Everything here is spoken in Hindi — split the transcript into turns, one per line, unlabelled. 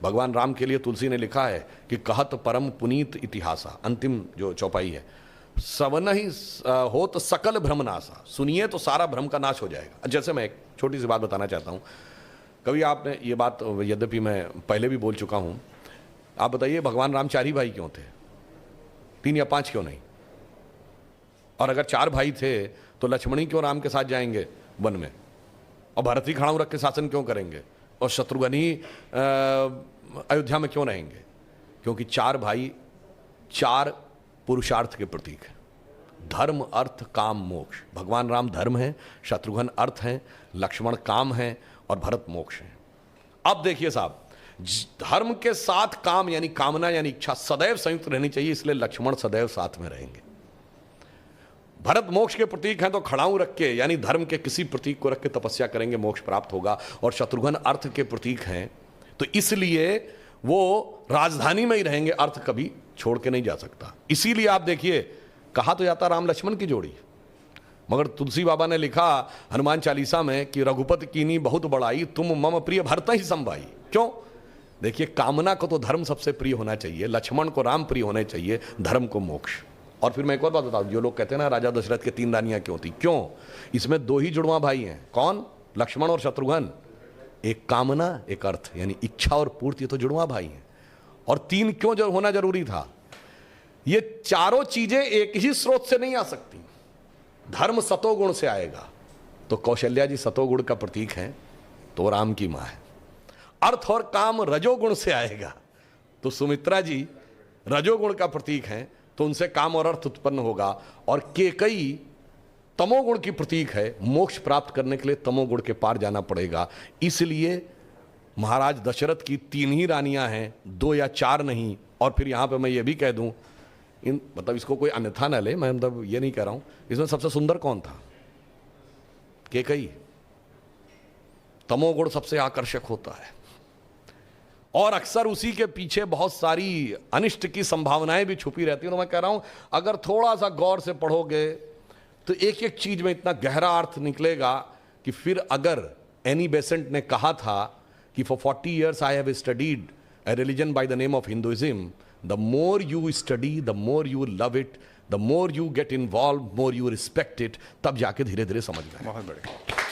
भगवान राम के लिए तुलसी ने लिखा है कि कहत परम पुनीत इतिहासा, अंतिम जो चौपाई है, सवन ही हो तो सकल भ्रमनाशा, सुनिए तो सारा भ्रम का नाश हो जाएगा। जैसे मैं एक छोटी सी बात बताना चाहता हूँ, कभी आपने ये बात, यद्यपि मैं पहले भी बोल चुका हूँ, आप बताइए भगवान राम 4 ही भाई क्यों थे, 3 या 5 क्यों नहीं? और अगर 4 भाई थे तो लक्ष्मण ही क्यों राम के साथ जाएंगे वन में, और भरत ही खड़ाऊ रख के शासन क्यों करेंगे, और शत्रुघ्न ही अयोध्या में क्यों रहेंगे? क्योंकि 4 भाई 4 पुरुषार्थ के प्रतीक हैं, धर्म अर्थ काम मोक्ष। भगवान राम धर्म है, शत्रुघ्न अर्थ हैं, लक्ष्मण काम है और भरत मोक्ष है। अब देखिए साहब, धर्म के साथ काम यानी कामना यानी इच्छा सदैव संयुक्त रहनी चाहिए, इसलिए लक्ष्मण सदैव साथ में रहेंगे। भरत मोक्ष के प्रतीक हैं तो खड़ाऊ रख के यानी धर्म के किसी प्रतीक को रख के तपस्या करेंगे, मोक्ष प्राप्त होगा। और शत्रुघ्न अर्थ के प्रतीक हैं तो इसलिए वो राजधानी में ही रहेंगे, अर्थ कभी छोड़ के नहीं जा सकता। इसीलिए आप देखिए, कहा तो जाता राम लक्ष्मण की जोड़ी, मगर तुलसी बाबा ने लिखा हनुमान चालीसा में कि रघुपति कीनी बहुत बड़ाई, तुम मम प्रिय भरत ही संभाई। क्यों? देखिए, कामना को तो धर्म सबसे प्रिय होना चाहिए, लक्ष्मण को राम प्रिय होने चाहिए, धर्म को मोक्ष। और फिर मैं एक और बात बताऊं, जो लोग कहते हैं ना राजा दशरथ के 3 रानियां क्यों थी, क्यों? इसमें 2 ही जुड़वा भाई हैं, कौन? लक्ष्मण और शत्रुघ्न। एक कामना, एक अर्थ, यानी इच्छा और पूर्ति, तो जुड़वा भाई हैं। और 3 क्यों जो होना जरूरी था? ये चारों चीजें एक ही स्रोत से नहीं आ सकती। धर्म सतोगुण से आएगा तो कौशल्या जी सतोगुण का प्रतीक हैं, तो राम की मां है। अर्थ और काम रजोगुण से आएगा तो सुमित्रा जी रजोगुण का प्रतीक हैं, तो उनसे काम और अर्थ उत्पन्न होगा। और केकई तमोगुण की प्रतीक है, मोक्ष प्राप्त करने के लिए तमोगुण के पार जाना पड़ेगा। इसलिए महाराज दशरथ की 3 ही रानियां हैं, 2 या 4 नहीं। और फिर यहां पे मैं ये भी कह दूं, मतलब इसको कोई अन्यथा न ले, मैं मतलब ये नहीं कह रहा हूं, इसमें सबसे सुंदर कौन था? केकई। तमोगुण सबसे आकर्षक होता है और अक्सर उसी के पीछे बहुत सारी अनिष्ट की संभावनाएं भी छुपी रहती हैं। तो मैं कह रहा हूं, अगर थोड़ा सा गौर से पढ़ोगे तो एक एक चीज में इतना गहरा अर्थ निकलेगा कि फिर अगर एनी बेसेंट ने कहा था कि for 40 years I have studied a religion by the name of Hinduism, the more you study, the more you love it, the more you get involved, more you respect it, तब जाके धीरे धीरे समझ में।
बहुत बढ़िया।